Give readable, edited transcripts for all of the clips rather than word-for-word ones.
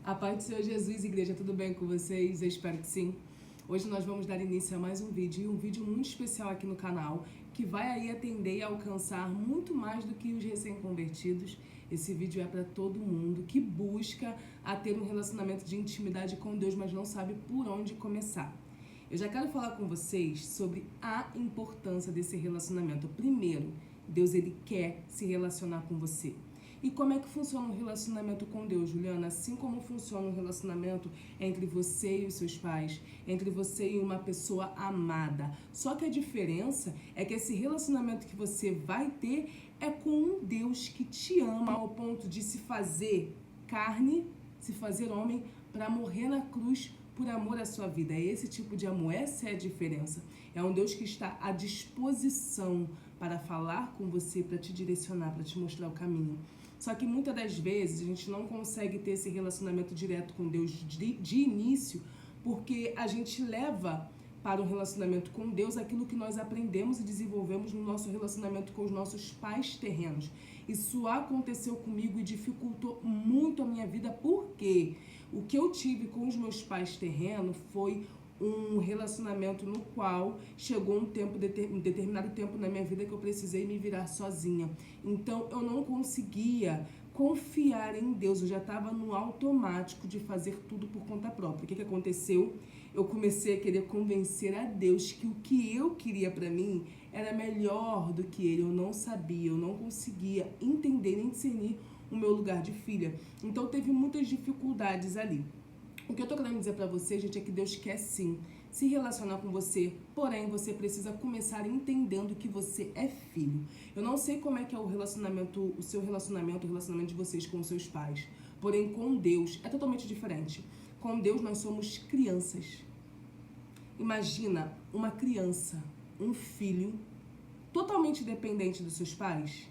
A paz do Senhor Jesus, igreja, tudo bem com vocês? Eu espero que sim. Hoje nós vamos dar início a mais um vídeo, e um vídeo muito especial aqui no canal, que vai aí atender e alcançar muito mais do que os recém-convertidos. Esse vídeo é para todo mundo que busca a ter um relacionamento de intimidade com Deus, mas não sabe por onde começar. Eu já quero falar com vocês sobre a importância desse relacionamento. Primeiro, Deus ele quer se relacionar com você. E como é que funciona um relacionamento com Deus, Juliana? Assim como funciona um relacionamento entre você e os seus pais, entre você e uma pessoa amada. Só que a diferença é que esse relacionamento que você vai ter é com um Deus que te ama ao ponto de se fazer carne, se fazer homem, para morrer na cruz por amor à sua vida. É esse tipo de amor, essa é a diferença. É um Deus que está à disposição para falar com você, para te direcionar, para te mostrar o caminho. Só que muitas das vezes a gente não consegue ter esse relacionamento direto com Deus de início, porque a gente leva para o relacionamento com Deus aquilo que nós aprendemos e desenvolvemos no nosso relacionamento com os nossos pais terrenos. Isso aconteceu comigo e dificultou muito a minha vida, porque o que eu tive com os meus pais terrenos foi um relacionamento no qual chegou um determinado tempo na minha vida que eu precisei me virar sozinha. Então eu não conseguia confiar em Deus, eu já estava no automático de fazer tudo por conta própria. O que aconteceu? Eu comecei a querer convencer a Deus que o que eu queria para mim era melhor do que ele. Eu não sabia, eu não conseguia entender nem discernir o meu lugar de filha. Então teve muitas dificuldades ali. O que eu tô querendo dizer pra você, gente, é que Deus quer sim se relacionar com você, porém você precisa começar entendendo que você é filho. Eu não sei como é que é o relacionamento, o seu relacionamento, o relacionamento de vocês com os seus pais, porém com Deus é totalmente diferente. Com Deus nós somos crianças. Imagina uma criança, um filho totalmente dependente dos seus pais.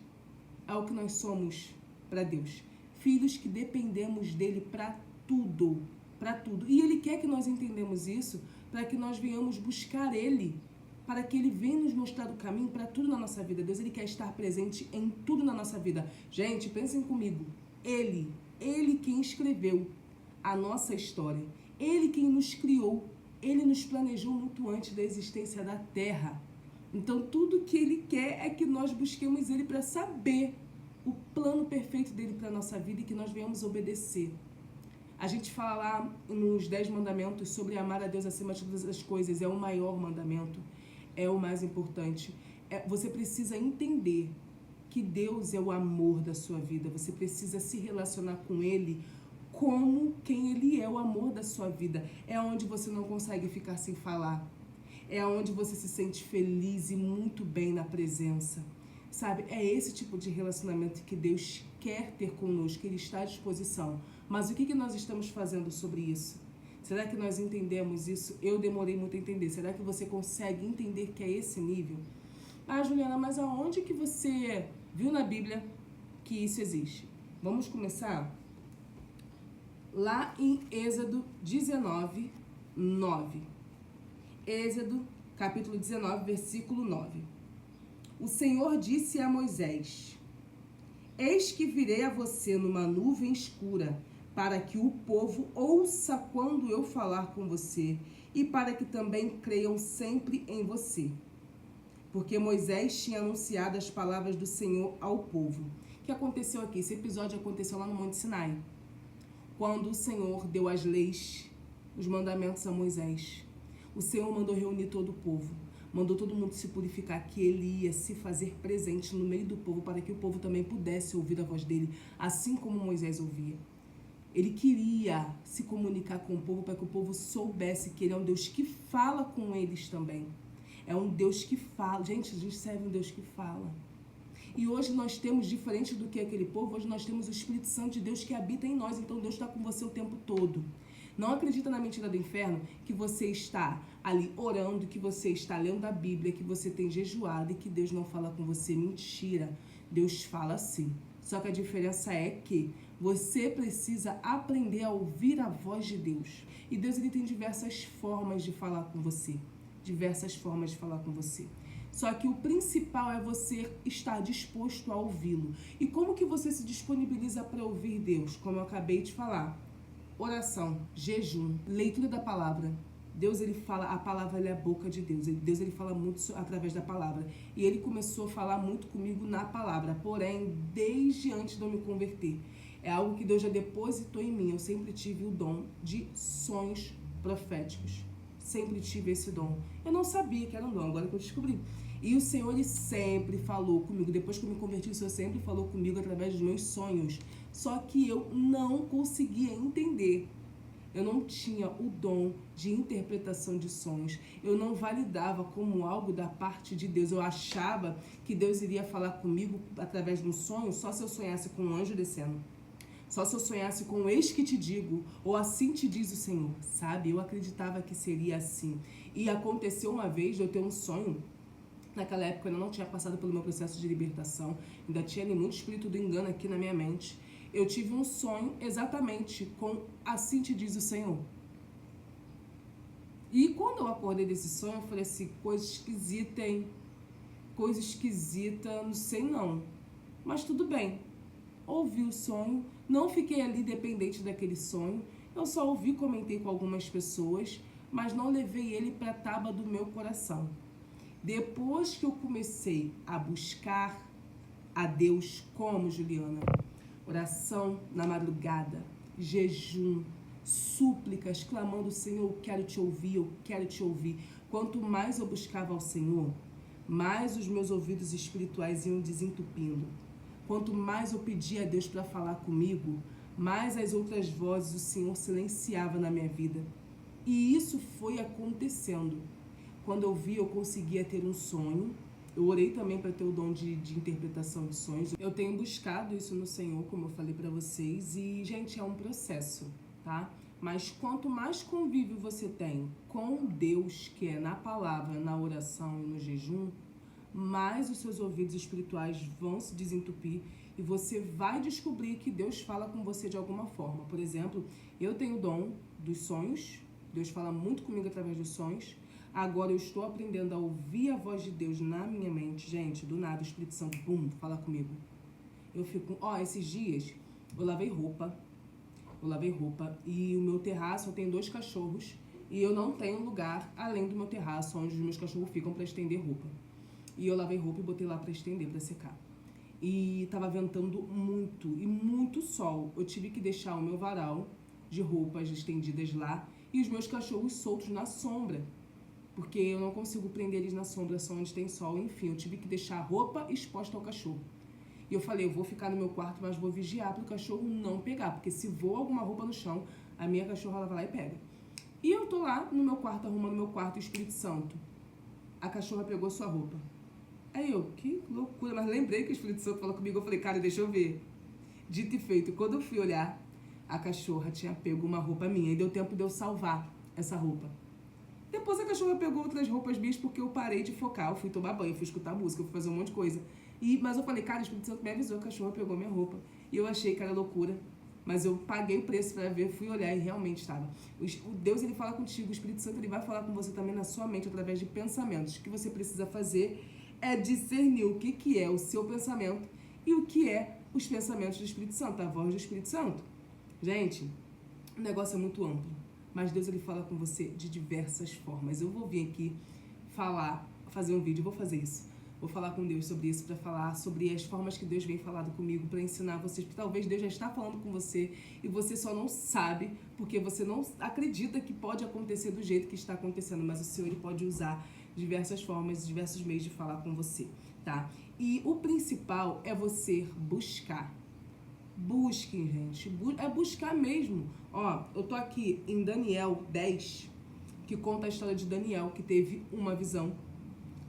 É o que nós somos para Deus. Filhos que dependemos dele para tudo. Para tudo. E ele quer que nós entendamos isso para que nós venhamos buscar ele, para que ele venha nos mostrar o caminho para tudo na nossa vida. Deus, ele quer estar presente em tudo na nossa vida. Gente, pensem comigo. Ele quem escreveu a nossa história. Ele quem nos criou. Ele nos planejou muito antes da existência da Terra. Então, tudo que ele quer é que nós busquemos ele para saber o plano perfeito dele para a nossa vida e que nós venhamos obedecer. A gente fala lá nos 10 mandamentos sobre amar a Deus acima de todas as coisas. É o maior mandamento, é o mais importante. Você precisa entender que Deus é o amor da sua vida. Você precisa se relacionar com Ele como quem Ele é, o amor da sua vida. É onde você não consegue ficar sem falar. É onde você se sente feliz e muito bem na presença. Sabe, é esse tipo de relacionamento que Deus quer ter conosco, que Ele está à disposição. Mas o que nós estamos fazendo sobre isso? Será que nós entendemos isso? Eu demorei muito a entender. Será que você consegue entender que é esse nível? Ah, Juliana, mas aonde que você viu na Bíblia que isso existe? Vamos começar lá em Êxodo 19, 9. Êxodo, capítulo 19, versículo 9. O Senhor disse a Moisés: Eis que virei a você numa nuvem escura, para que o povo ouça quando eu falar com você, e para que também creiam sempre em você. Porque Moisés tinha anunciado as palavras do Senhor ao povo. O que aconteceu aqui? Esse episódio aconteceu lá no Monte Sinai, quando o Senhor deu as leis, os mandamentos a Moisés. O Senhor mandou reunir todo o povo. Mandou todo mundo se purificar, que ele ia se fazer presente no meio do povo, para que o povo também pudesse ouvir a voz dele, assim como Moisés ouvia. Ele queria se comunicar com o povo, para que o povo soubesse que ele é um Deus que fala com eles também. É um Deus que fala. Gente, a gente serve um Deus que fala. E hoje nós temos, diferente do que aquele povo, hoje nós temos o Espírito Santo de Deus que habita em nós. Então Deus está com você o tempo todo. Não acredita na mentira do inferno, que você está ali orando, que você está lendo a Bíblia, que você tem jejuado e que Deus não fala com você. Mentira. Deus fala sim. Só que a diferença é que você precisa aprender a ouvir a voz de Deus. E Deus, ele tem diversas formas de falar com você. Diversas formas de falar com você. Só que o principal é você estar disposto a ouvi-lo. E como que você se disponibiliza para ouvir Deus? Como eu acabei de falar. oração, jejum, leitura da palavra. Deus, ele fala, a palavra é a boca de Deus. Deus, ele fala muito através da palavra. E ele começou a falar muito comigo na palavra. Porém, desde antes de eu me converter, é algo que Deus já depositou em mim. Eu sempre tive o dom de sonhos proféticos. Sempre tive esse dom. Eu não sabia que era um dom, agora que eu descobri. E o Senhor, ele sempre falou comigo. Depois que eu me converti, o Senhor sempre falou comigo através dos meus sonhos. Só que eu não conseguia entender. Eu não tinha o dom de interpretação de sonhos. Eu não validava como algo da parte de Deus. Eu achava que Deus iria falar comigo através de um sonho só se eu sonhasse com um anjo descendo. Só se eu sonhasse com eis que te digo, ou assim te diz o Senhor, sabe? Eu acreditava que seria assim. E aconteceu uma vez de eu ter um sonho. Naquela época eu ainda não tinha passado pelo meu processo de libertação. Ainda tinha muito espírito do engano aqui na minha mente. Eu tive um sonho exatamente com assim te diz o Senhor. E quando eu acordei desse sonho, eu falei assim, coisa esquisita, hein? Coisa esquisita, não sei não. Mas tudo bem. Ouvi o sonho, não fiquei ali dependente daquele sonho. Eu só ouvi, comentei com algumas pessoas, mas não levei ele para a tábua do meu coração. Depois que eu comecei a buscar a Deus como Juliana, oração na madrugada, jejum, súplicas, clamando, Senhor, eu quero te ouvir, eu quero te ouvir. Quanto mais eu buscava ao Senhor, mais os meus ouvidos espirituais iam desentupindo. Quanto mais eu pedia a Deus para falar comigo, mais as outras vozes o Senhor silenciava na minha vida. E isso foi acontecendo. Quando eu vi, eu conseguia ter um sonho. Eu orei também para ter o dom de interpretação de sonhos. Eu tenho buscado isso no Senhor, como eu falei para vocês. E, gente, é um processo, tá? Mas quanto mais convívio você tem com Deus, que é na palavra, na oração e no jejum, mais os seus ouvidos espirituais vão se desentupir e você vai descobrir que Deus fala com você de alguma forma. Por exemplo, eu tenho o dom dos sonhos. Deus fala muito comigo através dos sonhos. Agora eu estou aprendendo a ouvir a voz de Deus na minha mente. Gente, do nada o Espírito Santo, bum, fala comigo. Eu fico, esses dias eu lavei roupa. E o meu terraço, eu tenho 2 cachorros e eu não tenho lugar além do meu terraço onde os meus cachorros ficam para estender roupa. E eu lavei roupa e botei lá para estender, para secar. E tava ventando muito e muito sol. Eu tive que deixar o meu varal de roupas estendidas lá e os meus cachorros soltos na sombra. Porque eu não consigo prender eles na sombra, só onde tem sol. Enfim, eu tive que deixar a roupa exposta ao cachorro. E eu falei, eu vou ficar no meu quarto, mas vou vigiar para o cachorro não pegar. Porque se voa alguma roupa no chão, a minha cachorra ela vai lá e pega. E eu tô lá no meu quarto, arrumando meu quarto, o Espírito Santo. A cachorra pegou sua roupa. Aí eu, que loucura. Mas lembrei que o Espírito Santo falou comigo. Eu falei, cara, deixa eu ver. Dito e feito. Quando eu fui olhar, a cachorra tinha pego uma roupa minha. E deu tempo de eu salvar essa roupa. Depois a cachorra pegou outras roupas minhas porque eu parei de focar. Eu fui tomar banho, fui escutar música, fui fazer um monte de coisa. Mas eu falei, cara, o Espírito Santo me avisou que a cachorra pegou minha roupa. E eu achei que era loucura. Mas eu paguei o preço para ver, fui olhar e realmente estava. O Deus, ele fala contigo, o Espírito Santo, ele vai falar com você também na sua mente através de pensamentos. O que você precisa fazer é discernir o que é o seu pensamento e o que é os pensamentos do Espírito Santo, a voz do Espírito Santo. Gente, o negócio é muito amplo. Mas Deus, ele fala com você de diversas formas. Eu vou vir aqui fazer um vídeo, vou fazer isso. Vou falar com Deus sobre isso, para falar sobre as formas que Deus vem falando comigo, para ensinar vocês. Porque talvez Deus já está falando com você e você só não sabe, porque você não acredita que pode acontecer do jeito que está acontecendo. Mas o Senhor, ele pode usar diversas formas, diversos meios de falar com você, tá? E o principal é você buscar. Busquem, gente. É buscar mesmo. Eu tô aqui em Daniel 10, que conta a história de Daniel, que teve uma visão.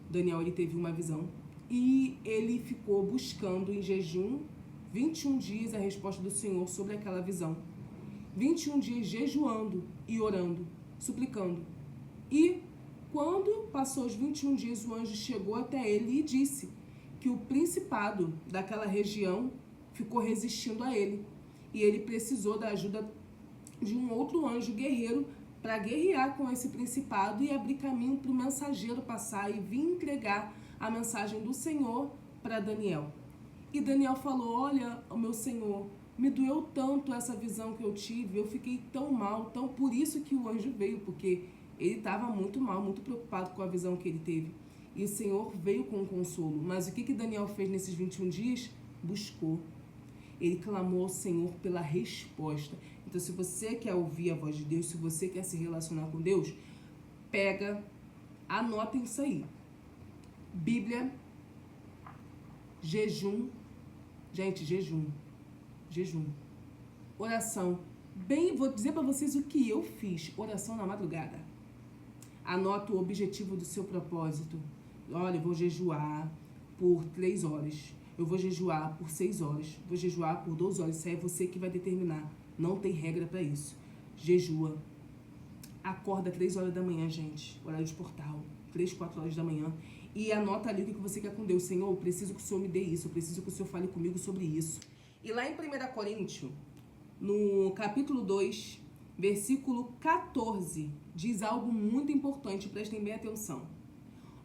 Daniel, ele teve uma visão. E ele ficou buscando em jejum 21 dias a resposta do Senhor sobre aquela visão. 21 dias jejuando e orando, suplicando. E quando passou os 21 dias, o anjo chegou até ele e disse que o principado daquela região ficou resistindo a ele. E ele precisou da ajuda de um outro anjo guerreiro para guerrear com esse principado e abrir caminho para o mensageiro passar e vir entregar a mensagem do Senhor para Daniel. E Daniel falou, olha, o meu Senhor, Me doeu tanto essa visão que eu tive, eu fiquei tão mal, tão por isso que o anjo veio, porque ele estava muito mal, muito preocupado com a visão que ele teve. E o Senhor veio com um consolo. Mas o que Daniel fez nesses 21 dias? Buscou. Ele clamou ao Senhor pela resposta. Então, se você quer ouvir a voz de Deus, se você quer se relacionar com Deus, pega, anota isso aí. Bíblia, jejum, gente, jejum, oração. Bem, vou dizer para vocês o que eu fiz, oração na madrugada. Anota o objetivo do seu propósito. Olha, eu vou jejuar por 3 horas. Eu vou jejuar por 6 horas. Vou jejuar por 12 horas. Isso aí é você que vai determinar. Não tem regra para isso. Jejua. Acorda 3 horas da manhã, gente. Horário de portal. 3, 4 horas da manhã. E anota ali o que você quer com Deus. Senhor, eu preciso que o Senhor me dê isso. Eu preciso que o Senhor fale comigo sobre isso. E lá em 1 Coríntios, no capítulo 2, versículo 14, diz algo muito importante. Prestem bem atenção.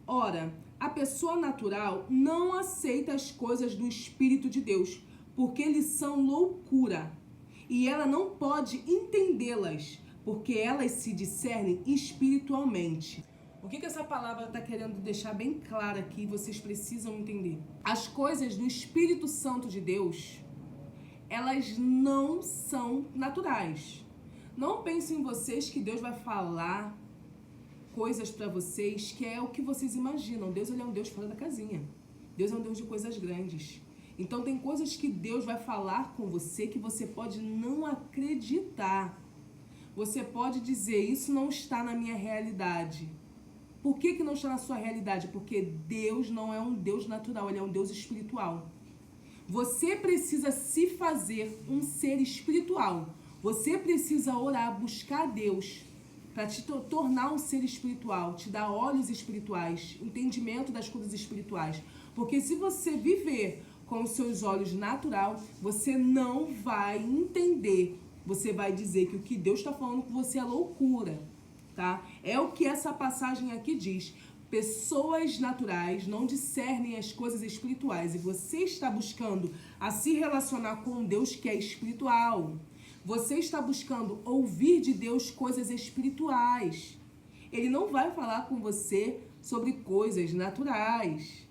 Ora, a pessoa natural não aceita as coisas do Espírito de Deus, porque eles são loucura. E ela não pode entendê-las, porque elas se discernem espiritualmente. O que essa palavra está querendo deixar bem claro aqui, vocês precisam entender? As coisas do Espírito Santo de Deus, elas não são naturais. Não pensem em vocês que Deus vai falar coisas para vocês que é o que vocês imaginam. Deus, ele é um Deus fora da casinha. Deus é um Deus de coisas grandes. Então tem coisas que Deus vai falar com você que você pode não acreditar. Você pode dizer, isso não está na minha realidade. Por que não está na sua realidade? Porque Deus não é um Deus natural, ele é um Deus espiritual. Você precisa se fazer um ser espiritual. Você precisa orar, buscar Deus para te tornar um ser espiritual, te dar olhos espirituais, entendimento das coisas espirituais. Porque se você viver com os seus olhos natural, você não vai entender. Você vai dizer que o que Deus está falando com você é loucura, tá? É o que essa passagem aqui diz. Pessoas naturais não discernem as coisas espirituais e você está buscando a se relacionar com um Deus que é espiritual. Você está buscando ouvir de Deus coisas espirituais. Ele não vai falar com você sobre coisas naturais,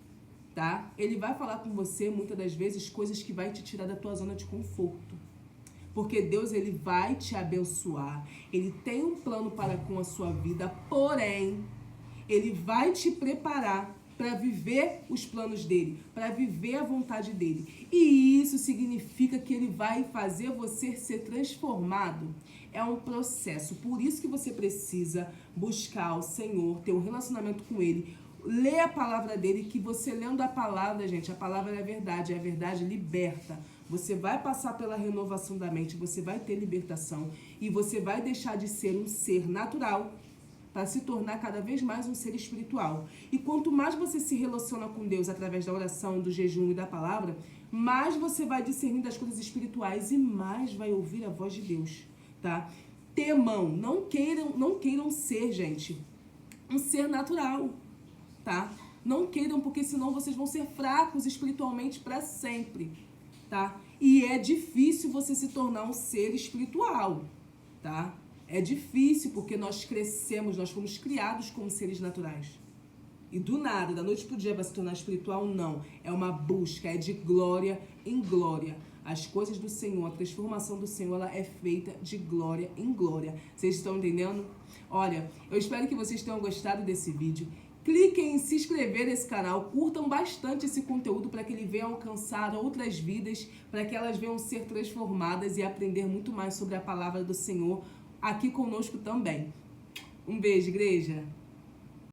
tá? Ele vai falar com você muitas das vezes coisas que vai te tirar da tua zona de conforto. Porque Deus, ele vai te abençoar. Ele tem um plano para com a sua vida, porém ele vai te preparar para viver os planos dele, para viver a vontade dele. E isso significa que ele vai fazer você ser transformado. É um processo. Por isso que você precisa buscar o Senhor, ter um relacionamento com ele, ler a palavra dele, que você lendo a palavra, gente, a palavra é a verdade liberta. Você vai passar pela renovação da mente, você vai ter libertação e você vai deixar de ser um ser natural para se tornar cada vez mais um ser espiritual. E quanto mais você se relaciona com Deus através da oração, do jejum e da palavra, mais você vai discernir das coisas espirituais e mais vai ouvir a voz de Deus, tá? Temam, não queiram ser, gente, um ser natural, tá? Não queiram, porque senão vocês vão ser fracos espiritualmente para sempre, tá? E é difícil você se tornar um ser espiritual, tá? É difícil porque nós crescemos, nós fomos criados como seres naturais. E do nada, da noite pro dia vai se tornar espiritual? Não. É uma busca, é de glória em glória. As coisas do Senhor, a transformação do Senhor, ela é feita de glória em glória. Vocês estão entendendo? Olha, eu espero que vocês tenham gostado desse vídeo. Cliquem em se inscrever nesse canal, curtam bastante esse conteúdo para que ele venha alcançar outras vidas, para que elas venham ser transformadas e aprender muito mais sobre a palavra do Senhor aqui conosco também. Um beijo, igreja!